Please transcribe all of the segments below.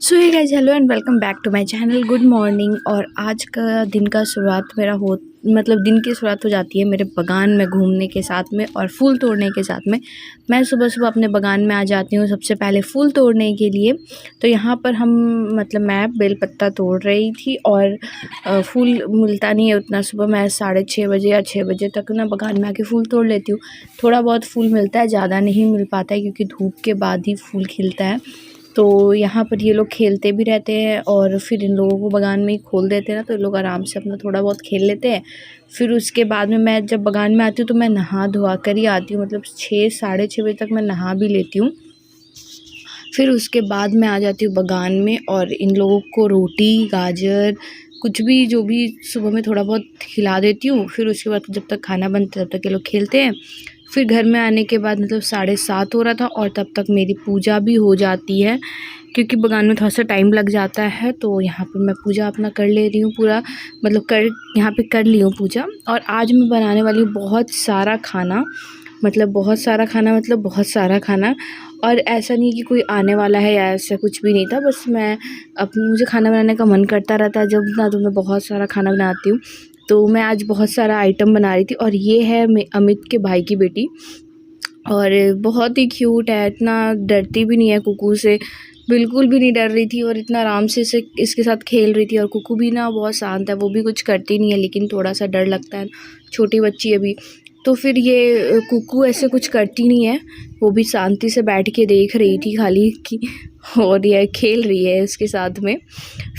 So hey guys, hello and welcome back to my channel. Good morning. और आज का दिन का शुरुआत मेरा दिन की शुरुआत हो जाती है मेरे बगान में घूमने के साथ में और फूल तोड़ने के साथ में। मैं सुबह सुबह अपने बगान में आ जाती हूँ सबसे पहले फूल तोड़ने के लिए। तो यहाँ पर मैं बेलपत्ता तोड़ रही थी और फूल मिलता नहीं है उतना सुबह। मैं 6:30 बजे या 6 बजे तक ना बगान में आके फूल तोड़ लेती हूँ। थोड़ा बहुत फूल मिलता है, ज़्यादा नहीं मिल पाता है क्योंकि धूप के बाद ही फूल खिलता है। तो यहाँ पर ये लोग खेलते भी रहते हैं और फिर इन लोगों को बगान में ही खोल देते हैं ना, तो ये लोग आराम से अपना थोड़ा बहुत खेल लेते हैं। फिर उसके बाद में मैं जब बगान में आती हूँ तो मैं नहा धोआ कर ही आती हूँ, मतलब 6 साढ़े 6 बजे तक मैं नहा भी लेती हूँ। फिर उसके बाद मैं आ जाती हूँ बगान में और इन लोगों को रोटी गाजर कुछ भी जो भी सुबह में थोड़ा बहुत खिला देती हूँ। फिर उसके बाद जब तक खाना बनता है तब तक ये लोग खेलते हैं। फिर घर में आने के बाद 7:30 हो रहा था और तब तक मेरी पूजा भी हो जाती है क्योंकि बगान में थोड़ा सा टाइम लग जाता है। तो यहाँ पर मैं पूजा अपना कर ले रही हूँ पूरा, यहाँ पे कर ली हूँ पूजा। और आज मैं बनाने वाली हूँ बहुत सारा खाना, बहुत सारा खाना। और ऐसा नहीं कि कोई आने वाला है या ऐसा कुछ भी नहीं था, बस मुझे खाना बनाने का मन करता रहता है जब ना, तो मैं बहुत सारा खाना बनाती हूँ। तो मैं आज बहुत सारा आइटम बना रही थी और ये है अमित के भाई की बेटी और बहुत ही क्यूट है, इतना डरती भी नहीं है कुकू से, बिल्कुल भी नहीं डर रही थी और इतना आराम से इसके साथ खेल रही थी। और कुकू भी ना बहुत शांत है, वो भी कुछ करती नहीं है लेकिन थोड़ा सा डर लगता है, छोटी बच्ची है अभी। तो फिर ये कुकू ऐसे कुछ करती नहीं है, वो भी शांति से बैठ के देख रही थी खाली कि, और ये खेल रही है इसके साथ में।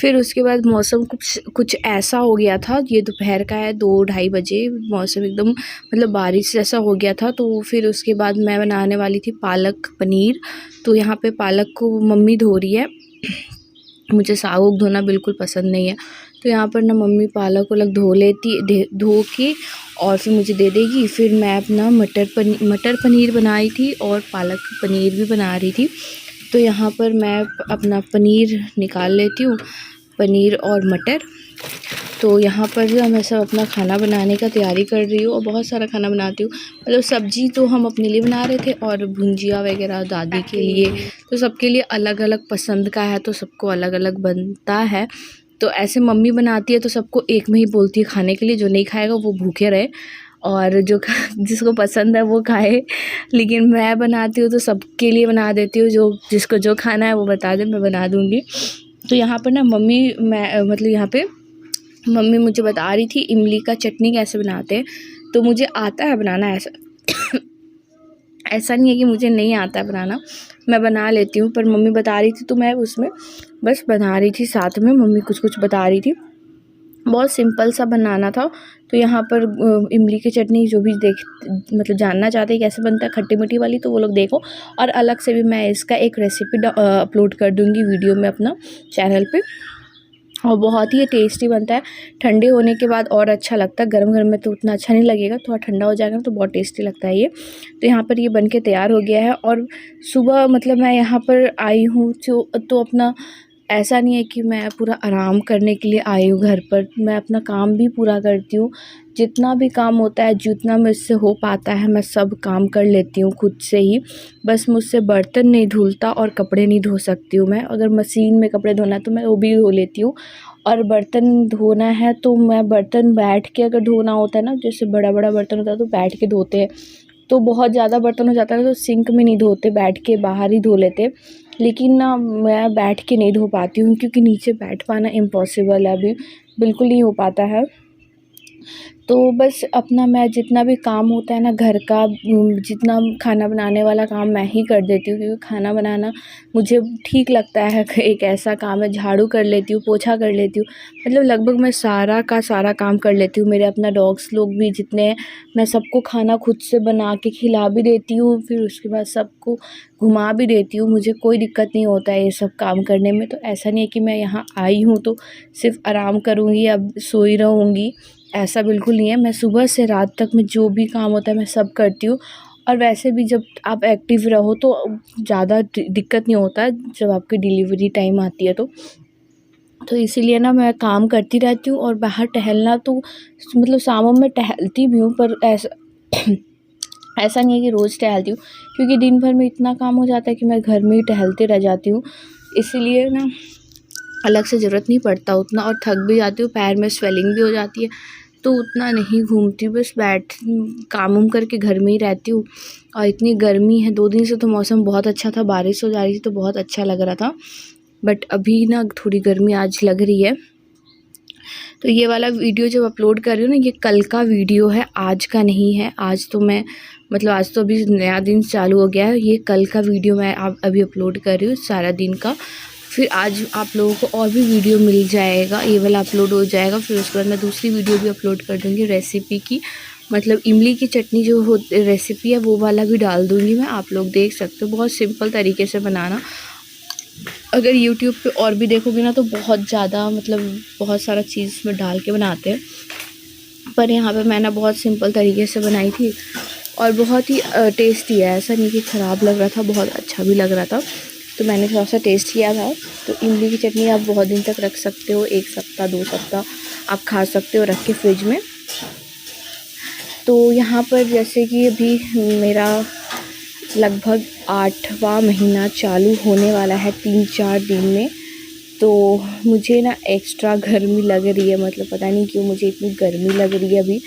फिर उसके बाद मौसम कुछ ऐसा हो गया था, ये दोपहर का है 2-2:30 बजे, मौसम एकदम बारिश जैसा हो गया था। तो फिर उसके बाद मैं बनाने वाली थी पालक पनीर। तो यहाँ पे पालक को मम्मी धो रही है, मुझे साग धोना बिल्कुल पसंद नहीं है। तो यहाँ पर ना मम्मी पालक को धो के और फिर मुझे दे देगी। फिर मैं अपना मटर पनीर बनाई थी और पालक पनीर भी बना रही थी। तो यहाँ पर मैं अपना पनीर निकाल लेती हूँ, पनीर और मटर। तो यहाँ पर जो मैं सब अपना खाना बनाने का तैयारी कर रही हूँ और बहुत सारा खाना बनाती हूँ। सब्जी तो हम अपने लिए बना रहे थे और भुंजिया वगैरह दादी के लिए। तो सबके लिए अलग अलग पसंद का है, तो सबको अलग अलग बनता है। तो ऐसे मम्मी बनाती है तो सबको एक में ही बोलती है खाने के लिए, जो नहीं खाएगा वो भूखे रहे और जिसको पसंद है वो खाए। लेकिन मैं बनाती हूँ तो सबके लिए बना देती हूँ, जिसको जो खाना है वो बता दे, मैं बना दूँगी। तो यहाँ पर ना मम्मी मुझे बता रही थी इमली का चटनी कैसे बनाते हैं। तो मुझे आता है बनाना, ऐसा नहीं है कि मुझे नहीं आता है बनाना, मैं बना लेती हूँ। पर मम्मी बता रही थी तो मैं उसमें बस बना रही थी, साथ में मम्मी कुछ बता रही थी। बहुत सिंपल सा बनाना था। तो यहाँ पर इमली की चटनी जो भी जानना चाहते हैं कैसे बनता है खट्टी मीठी वाली, तो वो लोग देखो। और अलग से भी मैं इसका एक रेसिपी अपलोड कर दूँगी वीडियो में अपना चैनल पे, और बहुत ही टेस्टी बनता है। ठंडे होने के बाद और अच्छा लगता है, गरम गरम में तो उतना अच्छा नहीं लगेगा, थोड़ा ठंडा हो जाएगा तो बहुत टेस्टी लगता है ये। तो यहाँ पर ये बन के तैयार हो गया है। और सुबह मैं यहाँ पर आई हूँ तो अपना ऐसा नहीं है कि मैं पूरा आराम करने के लिए आई हूँ घर पर, मैं अपना काम भी पूरा करती हूँ। जितना भी काम होता है, जितना मुझसे हो पाता है, मैं सब काम कर लेती हूँ खुद से ही। बस मुझसे बर्तन नहीं धुलता और कपड़े नहीं धो सकती हूँ मैं। अगर मशीन में कपड़े धोना है तो मैं वो भी धो लेती हूँ, और बर्तन धोना है तो मैं बर्तन बैठ के, अगर धोना होता है ना, जैसे बड़ा बड़ा बर्तन होता है तो बैठ के धोते हैं। तो बहुत ज़्यादा बर्तन हो जाता है तो सिंक में नहीं धोते, बैठ के बाहर ही धो लेते। लेकिन ना मैं बैठ के नहीं धो पाती हूँ क्योंकि नीचे बैठ पाना इम्पॉसिबल है, अभी बिल्कुल नहीं हो पाता है। तो बस अपना मैं जितना भी काम होता है ना घर का, जितना खाना बनाने वाला काम मैं ही कर देती हूँ क्योंकि खाना बनाना मुझे ठीक लगता है। एक ऐसा काम है, झाड़ू कर लेती हूँ, पोछा कर लेती हूँ, लगभग मैं सारा का सारा काम कर लेती हूँ। मेरे अपना डॉग्स लोग भी जितने हैं, मैं सबको खाना खुद से बना के खिला भी देती हूँ, फिर उसके बाद सबको घुमा भी देती हूँ। मुझे कोई दिक्कत नहीं होता है ये सब काम करने में। तो ऐसा नहीं है कि मैं यहाँ आई हूँ तो सिर्फ आराम करूँगी, अब सोई रहूँगी, ऐसा बिल्कुल नहीं है। मैं सुबह से रात तक में जो भी काम होता है मैं सब करती हूँ। और वैसे भी जब आप एक्टिव रहो तो ज़्यादा दिक्कत नहीं होता है जब आपकी डिलीवरी टाइम आती है तो इसीलिए ना मैं काम करती रहती हूँ। और बाहर टहलना तो शामों में टहलती भी हूँ, पर ऐसा नहीं है कि रोज़ टहलती हूँ क्योंकि दिन भर में इतना काम हो जाता है कि मैं घर में ही टहलते रह जाती हूँ। इसीलिए ना अलग से ज़रूरत नहीं पड़ता उतना, और थक भी जाती हूँ, पैर में स्वेलिंग भी हो जाती है, तो उतना नहीं घूमती, बस काम उम करके घर में ही रहती हूँ। और इतनी गर्मी है, 2 दिन से तो मौसम बहुत अच्छा था, बारिश हो जा रही थी तो बहुत अच्छा लग रहा था, बट अभी ना थोड़ी गर्मी आज लग रही है। तो ये वाला वीडियो जब अपलोड कर रही हूँ ना, ये कल का वीडियो है, आज का नहीं है। आज तो मैं आज तो अभी नया दिन चालू हो गया है, ये कल का वीडियो मैं अभी अपलोड कर रही हूँ सारा दिन का। फिर आज आप लोगों को और भी वीडियो मिल जाएगा, ये वाला अपलोड हो जाएगा, फिर उसके बाद मैं दूसरी वीडियो भी अपलोड कर दूँगी रेसिपी की, इमली की चटनी जो रेसिपी है वो वाला भी डाल दूँगी मैं, आप लोग देख सकते हो। बहुत सिंपल तरीके से बनाना, अगर यूट्यूब पे और भी देखोगे ना तो बहुत ज़्यादा बहुत सारा चीज़ में डाल के बनाते हैं, पर यहाँ पे मैंने बहुत सिंपल तरीके से बनाई थी और बहुत ही टेस्टी है। ऐसा नहीं कि ख़राब लग रहा था, बहुत अच्छा भी लग रहा था, तो मैंने थोड़ा सा टेस्ट किया था। तो इमली की चटनी आप बहुत दिन तक रख सकते हो, 1 सप्ताह 2 सप्ताह आप खा सकते हो रख के फ्रिज में। तो यहाँ पर जैसे कि अभी मेरा लगभग 8वां महीना चालू होने वाला है 3-4 दिन में, तो मुझे ना एक्स्ट्रा गर्मी लग रही है, पता नहीं क्यों मुझे इतनी गर्मी लग रही है अभी।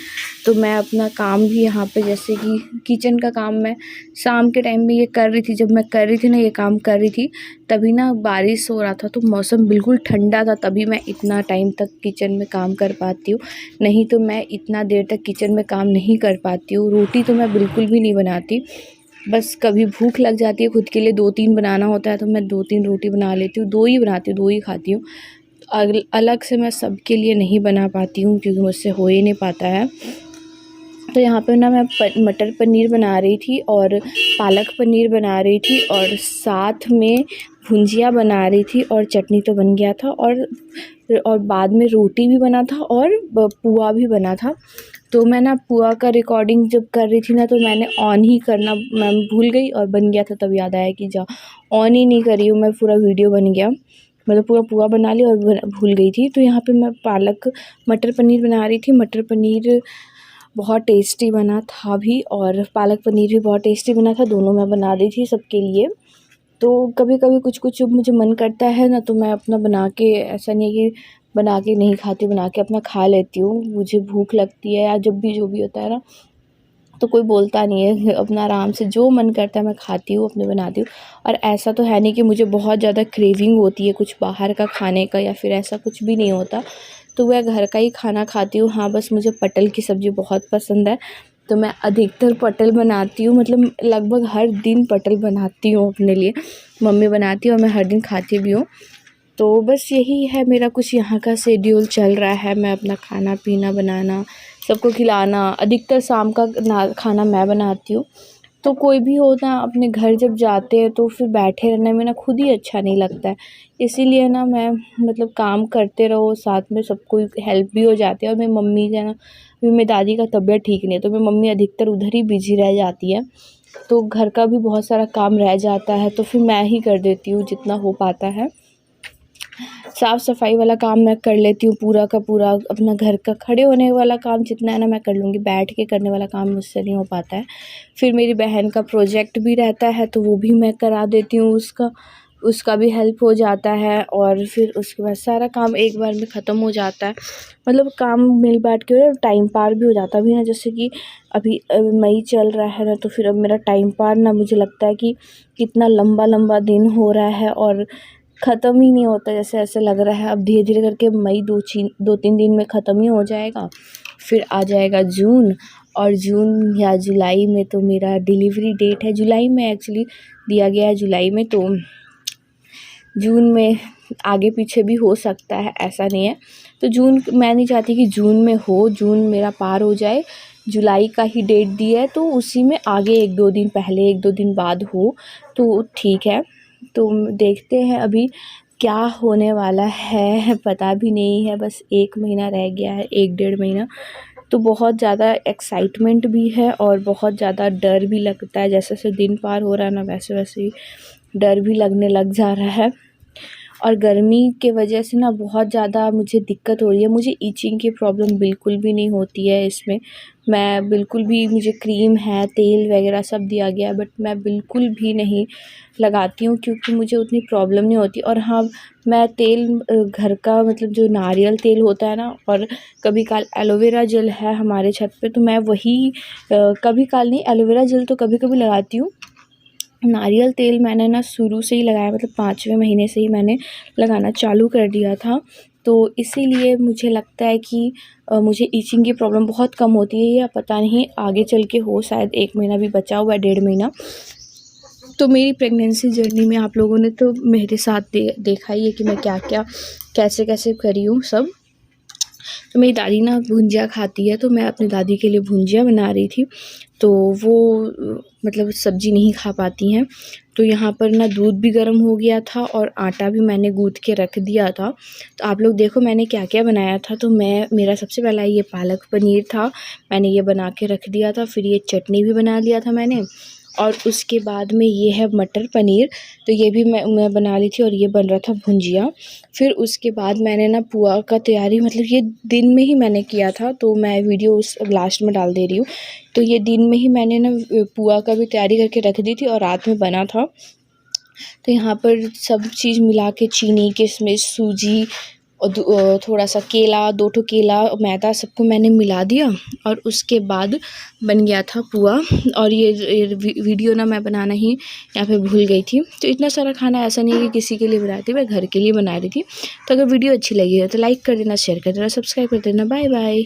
तो मैं अपना काम भी यहाँ पे जैसे कि किचन का काम मैं शाम के टाइम में ये कर रही थी, जब मैं कर रही थी ना ये काम कर रही थी, तभी ना बारिश हो रहा था, तो मौसम बिल्कुल ठंडा था, तभी मैं इतना टाइम तक किचन में काम कर पाती हूँ, नहीं तो मैं इतना देर तक किचन में काम नहीं कर पाती हूँ। रोटी तो मैं बिल्कुल भी नहीं बनाती, बस कभी भूख लग जाती है, खुद के लिए 2-3 बनाना होता है तो मैं 2-3 रोटी बना लेती हूँ, 2 ही बनाती हूँ, 2 ही खाती हूँ। अलग से मैं सबके लिए नहीं बना पाती हूँ क्योंकि मुझसे हो ही नहीं पाता है। तो यहाँ पे ना मैं मटर पनीर बना रही थी और पालक पनीर बना रही थी और साथ में भुंजिया बना रही थी और चटनी तो बन गया था, और बाद में रोटी भी बना था और पुआ भी बना था। तो मैं ना पुआ का रिकॉर्डिंग जब कर रही थी ना, तो मैंने ऑन ही करना मैं भूल गई और बन गया था, तब याद आया कि जा ऑन ही नहीं करी हूँ मैं, पूरा वीडियो बन गया, पूरा पुआ बना लिया और भूल गई थी। तो यहाँ पे मैं पालक मटर पनीर बना रही थी, मटर पनीर बहुत टेस्टी बना था भी और पालक पनीर भी बहुत टेस्टी बना था, दोनों मैं बना रही थी सबके लिए। तो कभी कभी कुछ कुछ मुझे मन करता है ना, तो मैं अपना बना के, ऐसा नहीं है कि बना के नहीं खाती, बना के अपना खा लेती हूँ, मुझे भूख लगती है या जब भी जो भी होता है ना, तो कोई बोलता नहीं है, अपना आराम से जो मन करता है मैं खाती हूँ, अपने बनाती हूँ। और ऐसा तो है नहीं कि मुझे बहुत ज़्यादा क्रेविंग होती है कुछ बाहर का खाने का, या फिर ऐसा कुछ भी नहीं होता, तो वह घर का ही खाना खाती हूँ। हाँ, बस मुझे पटल की सब्ज़ी बहुत पसंद है, तो मैं अधिकतर पटल बनाती हूँ, लगभग हर दिन पटल बनाती हूँ अपने लिए, मम्मी बनाती है और मैं हर दिन खाती भी हूँ। तो बस यही है मेरा कुछ यहाँ का शेड्यूल चल रहा है, मैं अपना खाना पीना बनाना, सबको खिलाना, अधिकतर शाम का खाना मैं बनाती हूँ। तो कोई भी हो ना, अपने घर जब जाते हैं तो फिर बैठे रहने में ना खुद ही अच्छा नहीं लगता है, इसीलिए ना मैं काम करते रहो, साथ में सबको हेल्प भी हो जाती है। और मेरी मम्मी जो है ना, अभी मेरी दादी का तबीयत ठीक नहीं है, तो मेरी मम्मी अधिकतर उधर ही बिजी रह जाती है, तो घर का भी बहुत सारा काम रह जाता है, तो फिर मैं ही कर देती हूँ जितना हो पाता है। साफ़ सफाई वाला काम मैं कर लेती हूँ पूरा का पूरा, अपना घर का खड़े होने वाला काम जितना है ना मैं कर लूँगी, बैठ के करने वाला काम मुझसे नहीं हो पाता है। फिर मेरी बहन का प्रोजेक्ट भी रहता है, तो वो भी मैं करा देती हूँ, उसका भी हेल्प हो जाता है, और फिर उसके बाद सारा काम एक बार में ख़त्म हो जाता है, काम मिल बाँट के टाइम पार भी हो जाता है। अभी ना जैसे कि अभी मई चल रहा है ना, तो फिर अब मेरा टाइम पार ना, मुझे लगता है कि कितना लंबा दिन हो रहा है और ख़त्म ही नहीं होता, जैसे ऐसे लग रहा है अब धीरे धीरे करके मई 2-3 दिन में ख़त्म ही हो जाएगा, फिर आ जाएगा जून, और जून या जुलाई में तो मेरा डिलीवरी डेट है, जुलाई में एक्चुअली दिया गया है जुलाई में, तो जून में आगे पीछे भी हो सकता है, ऐसा नहीं है। तो जून मैं नहीं चाहती कि जून में हो, जून मेरा पार हो जाए, जुलाई का ही डेट दिया है, तो उसी में आगे 1-2 दिन पहले 1-2 दिन बाद हो तो ठीक है। तो देखते हैं अभी क्या होने वाला है, पता भी नहीं है, बस 1 महीना रह गया है, 1-1.5 महीना, तो बहुत ज़्यादा एक्साइटमेंट भी है और बहुत ज़्यादा डर भी लगता है, जैसे जैसे दिन पार हो रहा है ना, वैसे वैसे ही डर भी लगने लग जा रहा है। और गर्मी के वजह से ना बहुत ज़्यादा मुझे दिक्कत हो रही है। मुझे ईचिंग की प्रॉब्लम बिल्कुल भी नहीं होती है इसमें। मैं बिल्कुल भी, मुझे क्रीम है, तेल वगैरह सब दिया गया है, बट मैं बिल्कुल भी नहीं लगाती हूँ क्योंकि मुझे उतनी प्रॉब्लम नहीं होती। और हाँ, मैं तेल घर का मतलब जो नारियल तेल होता है ना, और कभी काल एलोवेरा जेल है हमारे छत पे, तो मैं वही कभी काल नहीं, एलोवेरा जेल तो कभी कभी लगाती हूँ। नारियल तेल मैंने ना शुरू से ही लगाया, मतलब 5वें महीने से ही मैंने लगाना चालू कर दिया था। तो इसीलिए मुझे लगता है कि मुझे ईचिंग की प्रॉब्लम बहुत कम होती है, या पता नहीं आगे चल के हो, शायद 1 महीना भी बचा हुआ है, 1.5 महीना। तो मेरी प्रेगनेंसी जर्नी में आप लोगों ने तो मेरे साथ देखा ही है कि मैं क्या क्या कैसे कैसे करी हूँ सब। तो मेरी दादी ना भुंजिया खाती है, तो मैं अपनी दादी के लिए भुंजिया बना रही थी। तो वो मतलब सब्ज़ी नहीं खा पाती हैं, तो यहाँ पर ना दूध भी गर्म हो गया था और आटा भी मैंने गूँथ के रख दिया था। तो आप लोग देखो मैंने क्या क्या बनाया था। तो मेरा सबसे पहला ये पालक पनीर था, मैंने ये बना के रख दिया था। फिर ये चटनी भी बना लिया था मैंने, और उसके बाद में ये है मटर पनीर, तो ये भी मैं बना ली थी। और ये बन रहा था भुंजिया। फिर उसके बाद मैंने ना पुआ का तैयारी, मतलब ये दिन में ही मैंने किया था, तो मैं वीडियो उस लास्ट में डाल दे रही हूँ। तो ये दिन में ही मैंने ना पुआ का भी तैयारी करके रख दी थी और रात में बना था। तो यहाँ पर सब चीज़ मिला के, चीनी, किशमिश, सूजी और थोड़ा सा केला, 2 ठो केला, मैदा, सबको मैंने मिला दिया और उसके बाद बन गया था पुआ। और ये वीडियो ना मैं बनाना ही यहाँ पे भूल गई थी। तो इतना सारा खाना ऐसा नहीं है कि किसी के लिए बनाई थी, मैं घर के लिए बना रही थी। तो अगर वीडियो अच्छी लगी है तो लाइक कर देना, शेयर कर देना, सब्सक्राइब कर देना। Bye bye.